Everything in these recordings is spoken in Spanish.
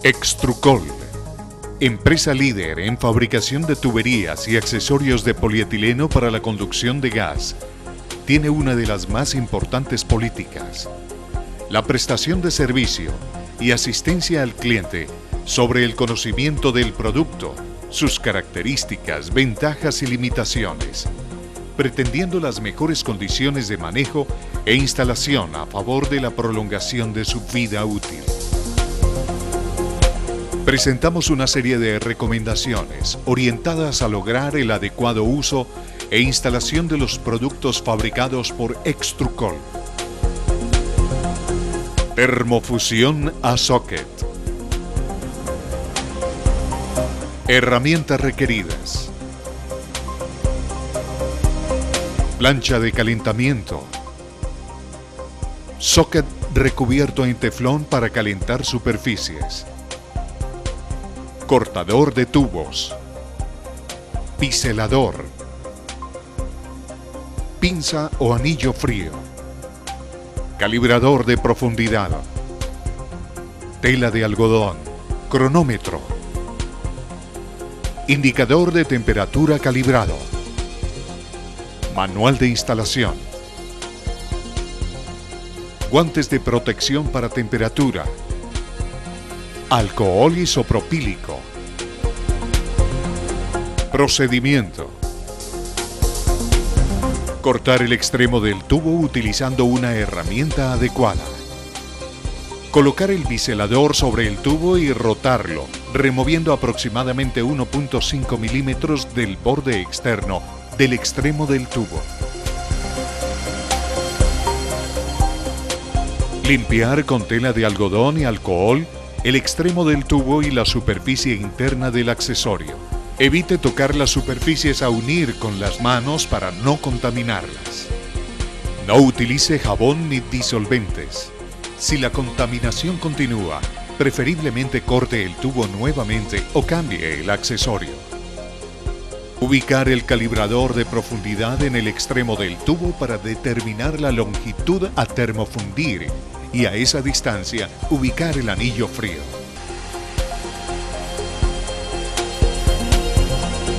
Extrucol, empresa líder en fabricación de tuberías y accesorios de polietileno para la conducción de gas, tiene una de las más importantes políticas: la prestación de servicio y asistencia al cliente sobre el conocimiento del producto, sus características, ventajas y limitaciones, pretendiendo las mejores condiciones de manejo e instalación a favor de la prolongación de su vida útil. Presentamos una serie de recomendaciones orientadas a lograr el adecuado uso e instalación de los productos fabricados por Extrucol. Termofusión a socket. Herramientas requeridas: plancha de calentamiento, socket recubierto en teflón para calentar superficies, cortador de tubos, biselador, pinza o anillo frío, calibrador de profundidad, tela de algodón, cronómetro, indicador de temperatura calibrado, manual de instalación, guantes de protección para temperatura, alcohol isopropílico. Procedimiento: cortar el extremo del tubo utilizando una herramienta adecuada. Colocar el biselador sobre el tubo y rotarlo, removiendo aproximadamente 1.5 milímetros del borde externo del extremo del tubo. Limpiar con tela de algodón y alcohol el extremo del tubo y la superficie interna del accesorio. Evite tocar las superficies a unir con las manos para no contaminarlas. No utilice jabón ni disolventes. Si la contaminación continúa, preferiblemente corte el tubo nuevamente o cambie el accesorio. Ubicar el calibrador de profundidad en el extremo del tubo para determinar la longitud a termofundir y a esa distancia ubicar el anillo frío.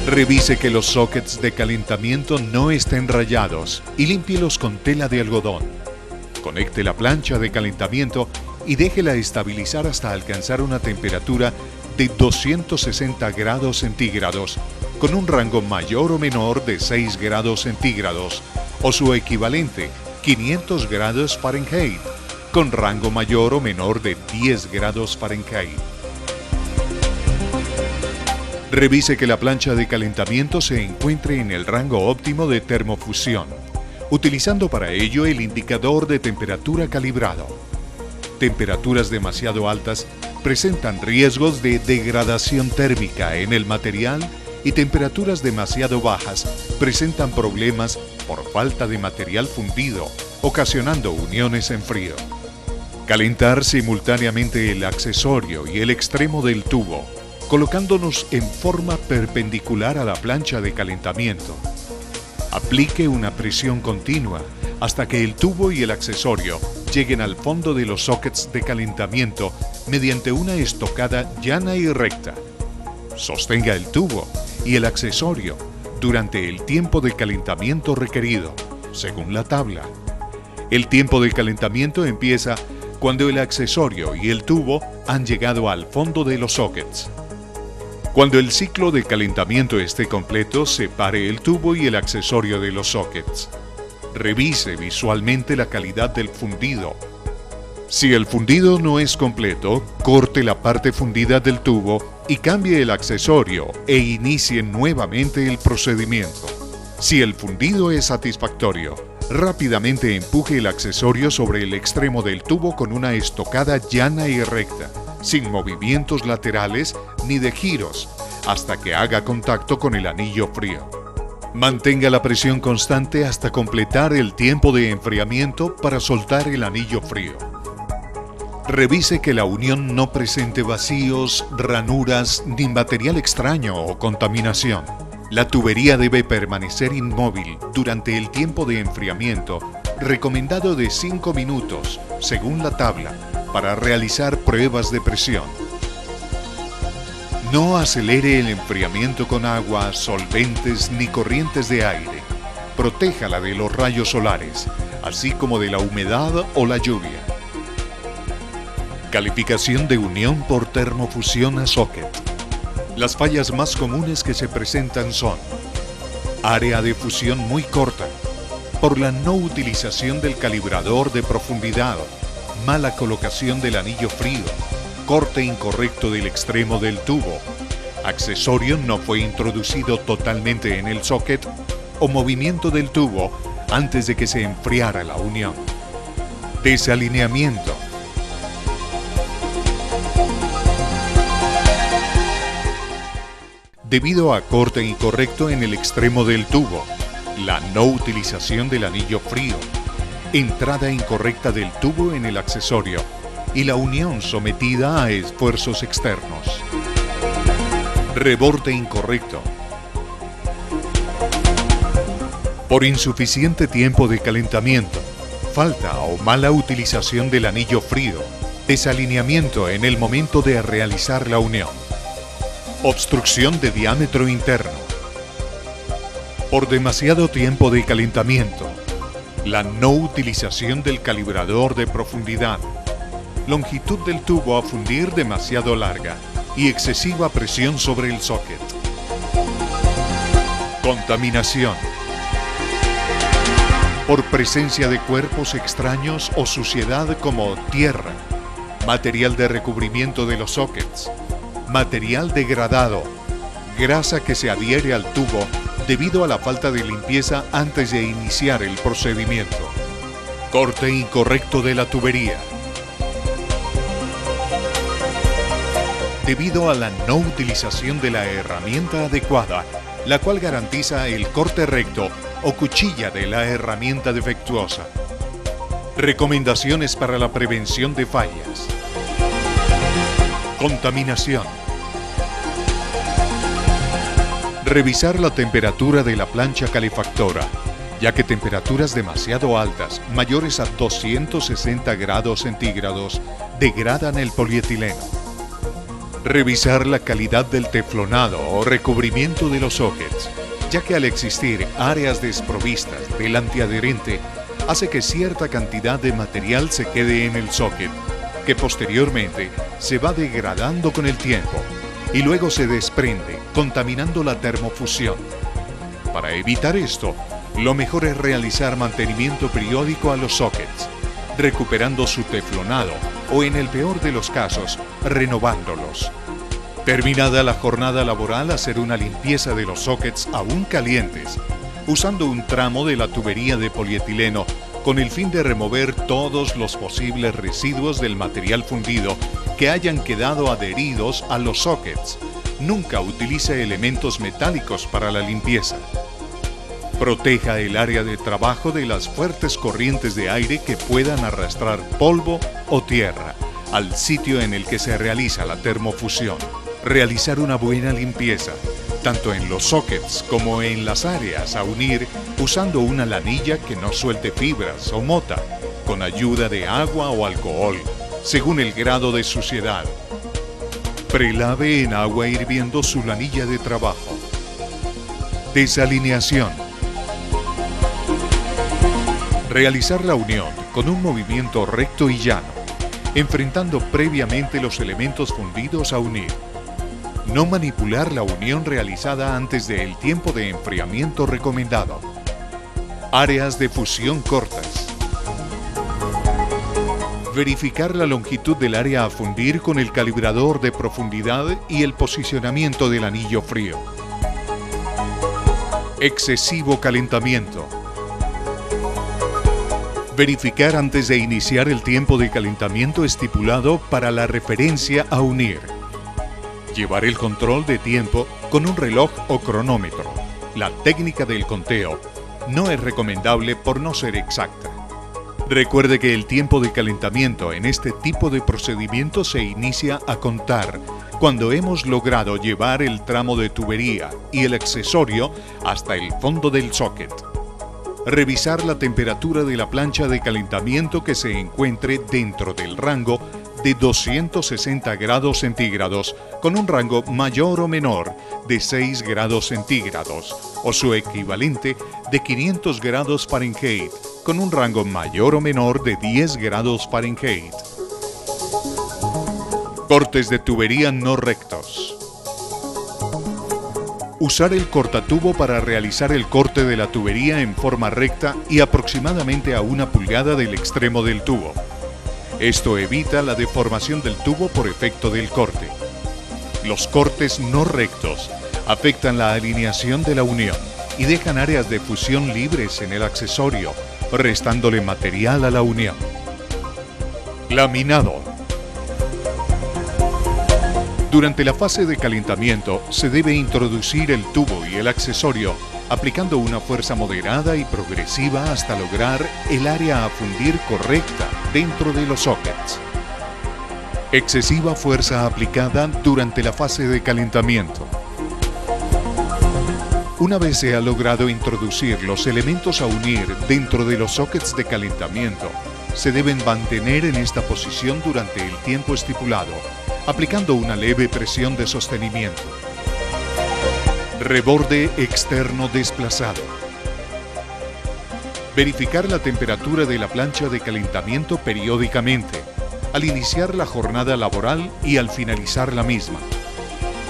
Revise que los sockets de calentamiento no estén rayados y límpielos con tela de algodón. Conecte la plancha de calentamiento y déjela estabilizar hasta alcanzar una temperatura de 260 grados centígrados con un rango mayor o menor de 6 grados centígrados o su equivalente, 500 grados Fahrenheit, con rango mayor o menor de 10 grados Fahrenheit. Revise que la plancha de calentamiento se encuentre en el rango óptimo de termofusión, utilizando para ello el indicador de temperatura calibrado. Temperaturas demasiado altas presentan riesgos de degradación térmica en el material y temperaturas demasiado bajas presentan problemas por falta de material fundido, ocasionando uniones en frío. Calentar simultáneamente el accesorio y el extremo del tubo, colocándonos en forma perpendicular a la plancha de calentamiento. Aplique una presión continua hasta que el tubo y el accesorio lleguen al fondo de los sockets de calentamiento mediante una estocada llana y recta. Sostenga el tubo y el accesorio durante el tiempo de calentamiento requerido, según la tabla. El tiempo de calentamiento empieza cuando el accesorio y el tubo han llegado al fondo de los sockets. Cuando el ciclo de calentamiento esté completo, separe el tubo y el accesorio de los sockets. Revise visualmente la calidad del fundido. Si el fundido no es completo, corte la parte fundida del tubo y cambie el accesorio e inicie nuevamente el procedimiento. Si el fundido es satisfactorio, rápidamente empuje el accesorio sobre el extremo del tubo con una estocada llana y recta, sin movimientos laterales ni de giros, hasta que haga contacto con el anillo frío. Mantenga la presión constante hasta completar el tiempo de enfriamiento para soltar el anillo frío. Revise que la unión no presente vacíos, ranuras ni material extraño o contaminación. La tubería debe permanecer inmóvil durante el tiempo de enfriamiento, recomendado de 5 minutos, según la tabla, para realizar pruebas de presión. No acelere el enfriamiento con agua, solventes ni corrientes de aire. Protéjala de los rayos solares, así como de la humedad o la lluvia. Calificación de unión por termofusión a socket. Las fallas más comunes que se presentan son: área de fusión muy corta, por la no utilización del calibrador de profundidad, mala colocación del anillo frío, corte incorrecto del extremo del tubo, accesorio no fue introducido totalmente en el socket o movimiento del tubo antes de que se enfriara la unión. Desalineamiento. Debido a corte incorrecto en el extremo del tubo, la no utilización del anillo frío, entrada incorrecta del tubo en el accesorio y la unión sometida a esfuerzos externos. Reborde incorrecto. Por insuficiente tiempo de calentamiento, falta o mala utilización del anillo frío, desalineamiento en el momento de realizar la unión. Obstrucción de diámetro interno. Por demasiado tiempo de calentamiento, la no utilización del calibrador de profundidad, longitud del tubo a fundir demasiado larga y excesiva presión sobre el socket. Contaminación. Por presencia de cuerpos extraños o suciedad como tierra, material de recubrimiento de los sockets, material degradado, grasa que se adhiere al tubo debido a la falta de limpieza antes de iniciar el procedimiento. Corte incorrecto de la tubería. Debido a la no utilización de la herramienta adecuada, la cual garantiza el corte recto o cuchilla de la herramienta defectuosa. Recomendaciones para la prevención de fallas. Contaminación. Revisar la temperatura de la plancha calefactora, ya que temperaturas demasiado altas, mayores a 260 grados centígrados, degradan el polietileno. Revisar la calidad del teflonado o recubrimiento de los sockets, ya que al existir áreas desprovistas del antiadherente, hace que cierta cantidad de material se quede en el socket, que posteriormente se va degradando con el tiempo y luego se desprende, contaminando la termofusión. Para evitar esto, lo mejor es realizar mantenimiento periódico a los sockets, recuperando su teflonado o, en el peor de los casos, renovándolos. Terminada la jornada laboral, hacer una limpieza de los sockets aún calientes, usando un tramo de la tubería de polietileno con el fin de remover todos los posibles residuos del material fundido que hayan quedado adheridos a los sockets. Nunca utilice elementos metálicos para la limpieza. Proteja el área de trabajo de las fuertes corrientes de aire que puedan arrastrar polvo o tierra al sitio en el que se realiza la termofusión. Realizar una buena limpieza, tanto en los sockets como en las áreas a unir, usando una lanilla que no suelte fibras o mota, con ayuda de agua o alcohol, según el grado de suciedad. Prelave en agua hirviendo su lanilla de trabajo. Desalineación. Realizar la unión con un movimiento recto y llano, enfrentando previamente los elementos fundidos a unir. No manipular la unión realizada antes del tiempo de enfriamiento recomendado. Áreas de fusión cortas. Verificar la longitud del área a fundir con el calibrador de profundidad y el posicionamiento del anillo frío. Excesivo calentamiento. Verificar antes de iniciar el tiempo de calentamiento estipulado para la referencia a unir. Llevar el control de tiempo con un reloj o cronómetro. La técnica del conteo no es recomendable por no ser exacta. Recuerde que el tiempo de calentamiento en este tipo de procedimiento se inicia a contar cuando hemos logrado llevar el tramo de tubería y el accesorio hasta el fondo del socket. Revisar la temperatura de la plancha de calentamiento que se encuentre dentro del rango de 260 grados centígrados con un rango mayor o menor de 6 grados centígrados o su equivalente de 500 grados Fahrenheit con un rango mayor o menor de 10 grados Fahrenheit. Cortes de tubería no rectos. Usar el cortatubo para realizar el corte de la tubería en forma recta y aproximadamente a 1 pulgada del extremo del tubo. Esto evita la deformación del tubo por efecto del corte. Los cortes no rectos afectan la alineación de la unión y dejan áreas de fusión libres en el accesorio, restándole material a la unión. Laminado. Durante la fase de calentamiento se debe introducir el tubo y el accesorio aplicando una fuerza moderada y progresiva hasta lograr el área a fundir correcta dentro de los sockets. Excesiva fuerza aplicada durante la fase de calentamiento. Una vez se ha logrado introducir los elementos a unir dentro de los sockets de calentamiento, se deben mantener en esta posición durante el tiempo estipulado, aplicando una leve presión de sostenimiento. Reborde externo desplazado. Verificar la temperatura de la plancha de calentamiento periódicamente, al iniciar la jornada laboral y al finalizar la misma.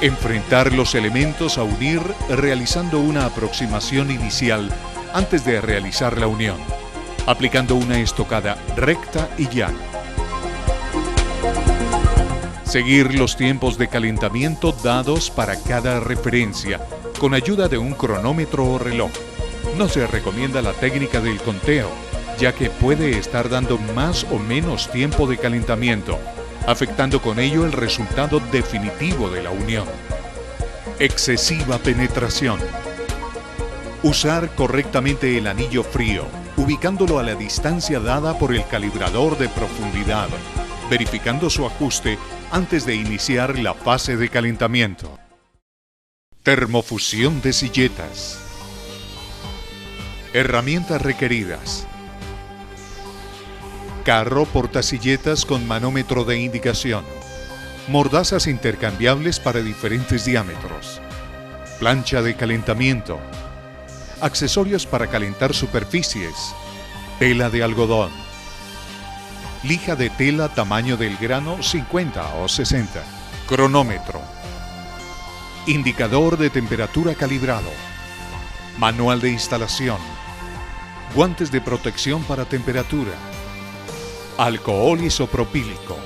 Enfrentar los elementos a unir realizando una aproximación inicial antes de realizar la unión, aplicando una estocada recta y llana. Seguir los tiempos de calentamiento dados para cada referencia con ayuda de un cronómetro o reloj. No se recomienda la técnica del conteo, ya que puede estar dando más o menos tiempo de calentamiento, afectando con ello el resultado definitivo de la unión. Excesiva penetración. Usar correctamente el anillo frío, ubicándolo a la distancia dada por el calibrador de profundidad, verificando su ajuste antes de iniciar la fase de calentamiento. Termofusión de silletas. Herramientas requeridas. Carro portasilletas con manómetro de indicación. Mordazas intercambiables para diferentes diámetros. Plancha de calentamiento. Accesorios para calentar superficies. Tela de algodón. Lija de tela tamaño del grano 50 o 60. Cronómetro. Indicador de temperatura calibrado. Manual de instalación. Guantes de protección para temperatura. Alcohol isopropílico.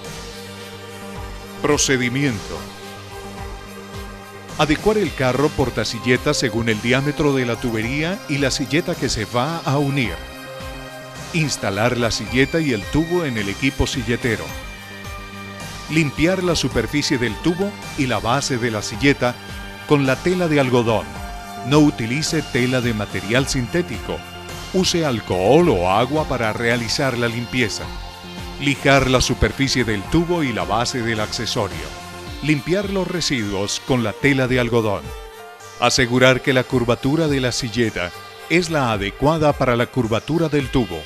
Procedimiento. Adecuar el carro portasilleta según el diámetro de la tubería y la silleta que se va a unir. Instalar la silleta y el tubo en el equipo silletero. Limpiar la superficie del tubo y la base de la silleta con la tela de algodón. No utilice tela de material sintético. Use alcohol o agua para realizar la limpieza. Lijar la superficie del tubo y la base del accesorio. Limpiar los residuos con la tela de algodón. Asegurar que la curvatura de la silleta es la adecuada para la curvatura del tubo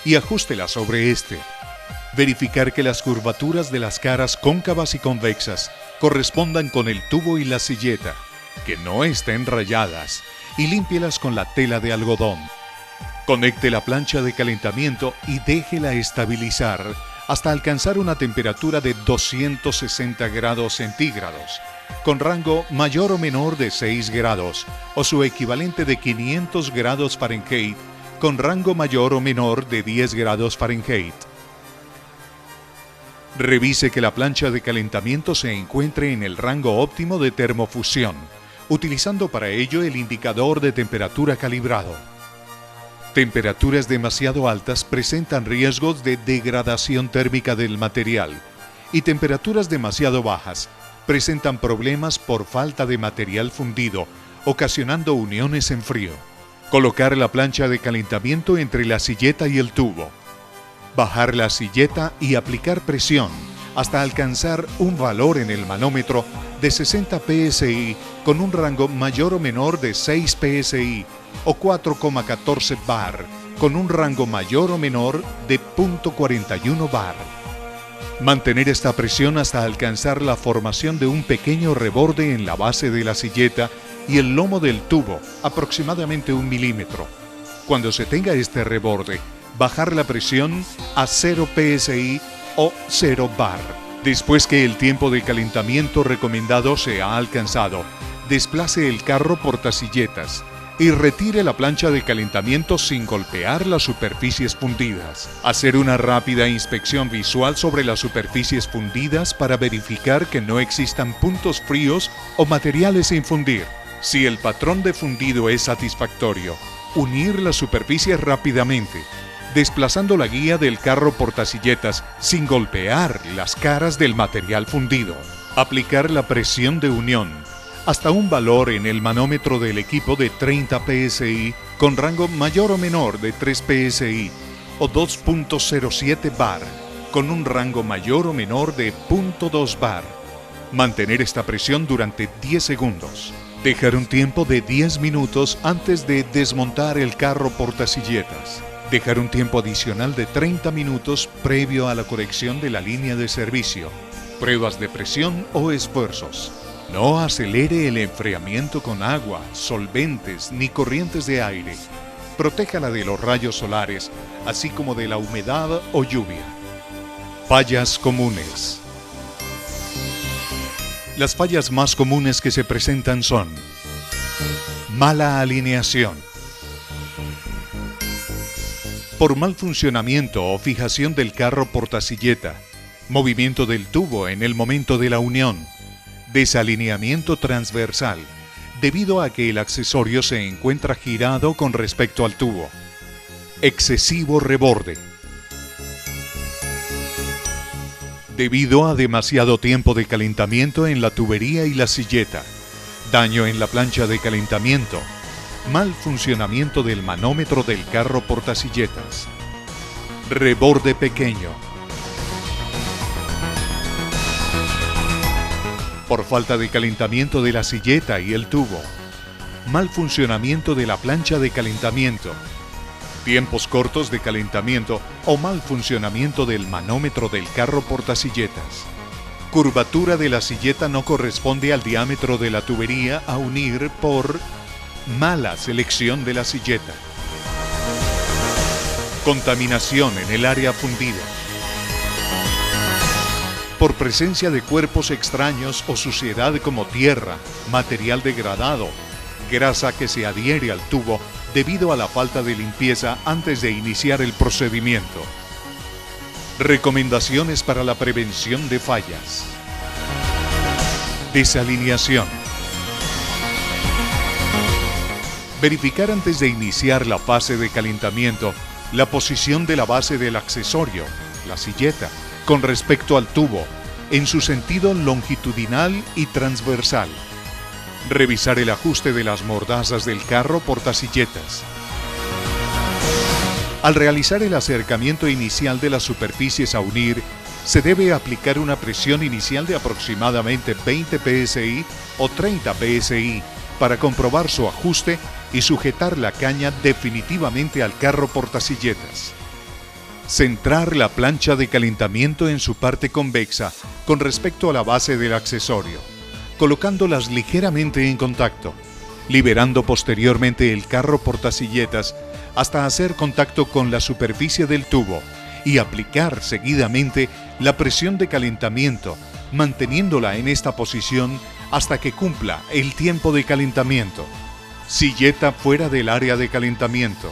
y ajústela sobre este. Verificar que las curvaturas de las caras cóncavas y convexas correspondan con el tubo y la silleta, que no estén rayadas, y límpielas con la tela de algodón. Conecte la plancha de calentamiento y déjela estabilizar hasta alcanzar una temperatura de 260 grados centígrados, con rango mayor o menor de 6 grados, o su equivalente de 500 grados Fahrenheit, con rango mayor o menor de 10 grados Fahrenheit. Revise que la plancha de calentamiento se encuentre en el rango óptimo de termofusión, utilizando para ello el indicador de temperatura calibrado. Temperaturas demasiado altas presentan riesgos de degradación térmica del material y temperaturas demasiado bajas presentan problemas por falta de material fundido, ocasionando uniones en frío. Colocar la plancha de calentamiento entre la silleta y el tubo. Bajar la silleta y aplicar presión hasta alcanzar un valor en el manómetro de 60 psi con un rango mayor o menor de 6 psi o 4,14 bar con un rango mayor o menor de 0.41 bar. Mantener esta presión hasta alcanzar la formación de un pequeño reborde en la base de la silleta y el lomo del tubo, aproximadamente 1 milímetro. Cuando se tenga este reborde, bajar la presión a 0 psi o 0 bar. Después que el tiempo de calentamiento recomendado se ha alcanzado, desplace el carro portasilletas y retire la plancha de calentamiento sin golpear las superficies fundidas. Hacer una rápida inspección visual sobre las superficies fundidas para verificar que no existan puntos fríos o materiales sin fundir. Si el patrón de fundido es satisfactorio, unir las superficies rápidamente, desplazando la guía del carro portasilletas sin golpear las caras del material fundido. Aplicar la presión de unión hasta un valor en el manómetro del equipo de 30 psi con rango mayor o menor de 3 psi o 2.07 bar con un rango mayor o menor de 0.2 bar. Mantener esta presión durante 10 segundos. Dejar un tiempo de 10 minutos antes de desmontar el carro portasilletas. Dejar un tiempo adicional de 30 minutos previo a la corrección de la línea de servicio. Pruebas de presión o esfuerzos. No acelere el enfriamiento con agua, solventes ni corrientes de aire. Protéjala de los rayos solares, así como de la humedad o lluvia. Fallas comunes. Las fallas más comunes que se presentan son: mala alineación. Por mal funcionamiento o fijación del carro portasilleta, movimiento del tubo en el momento de la unión, desalineamiento transversal, debido a que el accesorio se encuentra girado con respecto al tubo. Excesivo reborde. Debido a demasiado tiempo de calentamiento en la tubería y la silleta, daño en la plancha de calentamiento, mal funcionamiento del manómetro del carro portasilletas. Reborde pequeño. Por falta de calentamiento de la silleta y el tubo. Mal funcionamiento de la plancha de calentamiento. Tiempos cortos de calentamiento o mal funcionamiento del manómetro del carro portasilletas. Curvatura de la silleta no corresponde al diámetro de la tubería a unir por mala selección de la silleta. Contaminación en el área fundida. Por presencia de cuerpos extraños o suciedad como tierra, material degradado, grasa que se adhiere al tubo debido a la falta de limpieza antes de iniciar el procedimiento. Recomendaciones para la prevención de fallas. Desalineación. Verificar antes de iniciar la fase de calentamiento la posición de la base del accesorio, la silleta, con respecto al tubo, en su sentido longitudinal y transversal. Revisar el ajuste de las mordazas del carro portasilletas. Al realizar el acercamiento inicial de las superficies a unir, se debe aplicar una presión inicial de aproximadamente 20 psi o 30 psi para comprobar su ajuste y sujetar la caña definitivamente al carro portasilletas. Centrar la plancha de calentamiento en su parte convexa con respecto a la base del accesorio, colocándolas ligeramente en contacto, liberando posteriormente el carro portasilletas hasta hacer contacto con la superficie del tubo y aplicar seguidamente la presión de calentamiento, manteniéndola en esta posición hasta que cumpla el tiempo de calentamiento. Silleta fuera del área de calentamiento.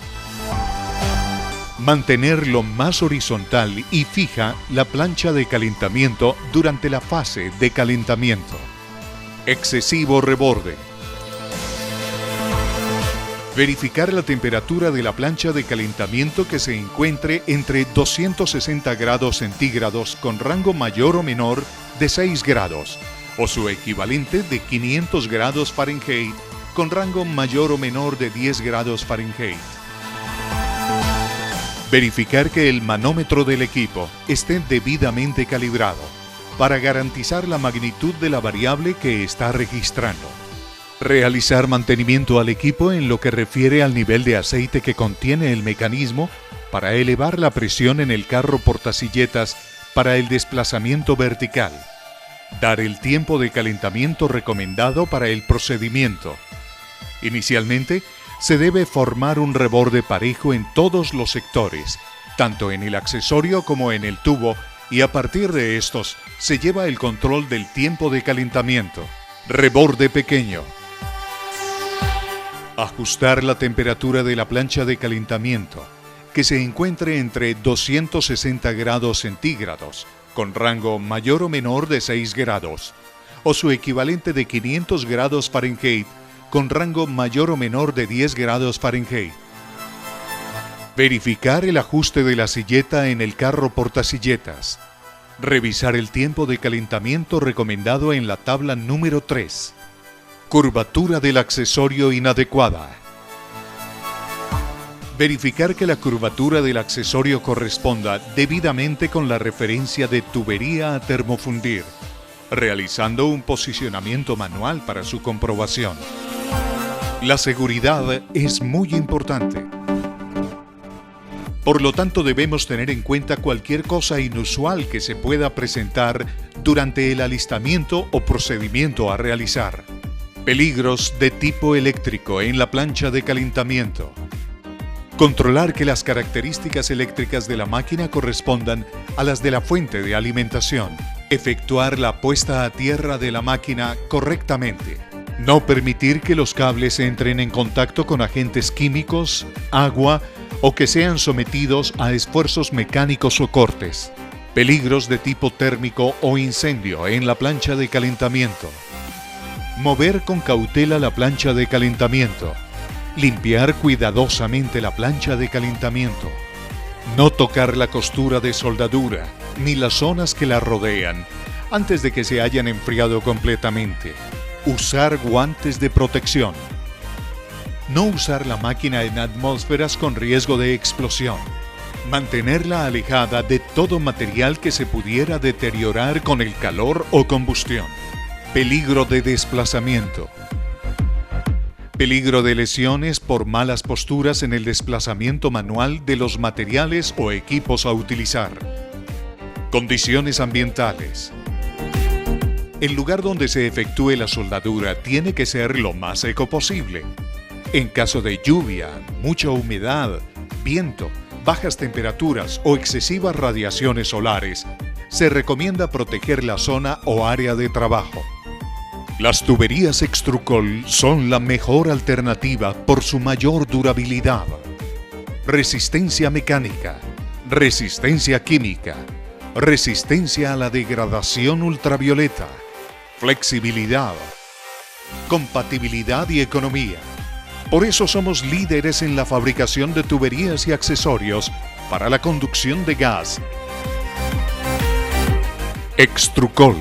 Mantener lo más horizontal y fija la plancha de calentamiento durante la fase de calentamiento. Excesivo reborde. Verificar la temperatura de la plancha de calentamiento que se encuentre entre 260 grados centígrados con rango mayor o menor de 6 grados o su equivalente de 500 grados Fahrenheit con rango mayor o menor de 10 grados Fahrenheit. Verificar que el manómetro del equipo esté debidamente calibrado para garantizar la magnitud de la variable que está registrando. Realizar mantenimiento al equipo en lo que refiere al nivel de aceite que contiene el mecanismo para elevar la presión en el carro portasilletas para el desplazamiento vertical. Dar el tiempo de calentamiento recomendado para el procedimiento. Inicialmente, se debe formar un reborde parejo en todos los sectores, tanto en el accesorio como en el tubo, y a partir de estos se lleva el control del tiempo de calentamiento. Reborde pequeño. Ajustar la temperatura de la plancha de calentamiento, que se encuentre entre 260 grados centígrados, con rango mayor o menor de 6 grados, o su equivalente de 500 grados Fahrenheit, con rango mayor o menor de 10 grados Fahrenheit. Verificar el ajuste de la silleta en el carro portasilletas. Revisar el tiempo de calentamiento recomendado en la tabla número 3. Curvatura del accesorio inadecuada. Verificar que la curvatura del accesorio corresponda debidamente con la referencia de tubería a termofundir, realizando un posicionamiento manual para su comprobación. La seguridad es muy importante. Por lo tanto, debemos tener en cuenta cualquier cosa inusual que se pueda presentar durante el alistamiento o procedimiento a realizar. Peligros de tipo eléctrico en la plancha de calentamiento. Controlar que las características eléctricas de la máquina correspondan a las de la fuente de alimentación. Efectuar la puesta a tierra de la máquina correctamente. No permitir que los cables entren en contacto con agentes químicos, agua o que sean sometidos a esfuerzos mecánicos o cortes. Peligros de tipo térmico o incendio en la plancha de calentamiento. Mover con cautela la plancha de calentamiento. Limpiar cuidadosamente la plancha de calentamiento. No tocar la costura de soldadura ni las zonas que la rodean antes de que se hayan enfriado completamente. Usar guantes de protección. No usar la máquina en atmósferas con riesgo de explosión. Mantenerla alejada de todo material que se pudiera deteriorar con el calor o combustión. Peligro de desplazamiento. Peligro de lesiones por malas posturas en el desplazamiento manual de los materiales o equipos a utilizar. Condiciones ambientales. El lugar donde se efectúe la soldadura tiene que ser lo más seco posible. En caso de lluvia, mucha humedad, viento, bajas temperaturas o excesivas radiaciones solares, se recomienda proteger la zona o área de trabajo. Las tuberías Extrucol son la mejor alternativa por su mayor durabilidad, resistencia mecánica, resistencia química, resistencia a la degradación ultravioleta, flexibilidad, compatibilidad y economía. Por eso somos líderes en la fabricación de tuberías y accesorios para la conducción de gas. Extrucol.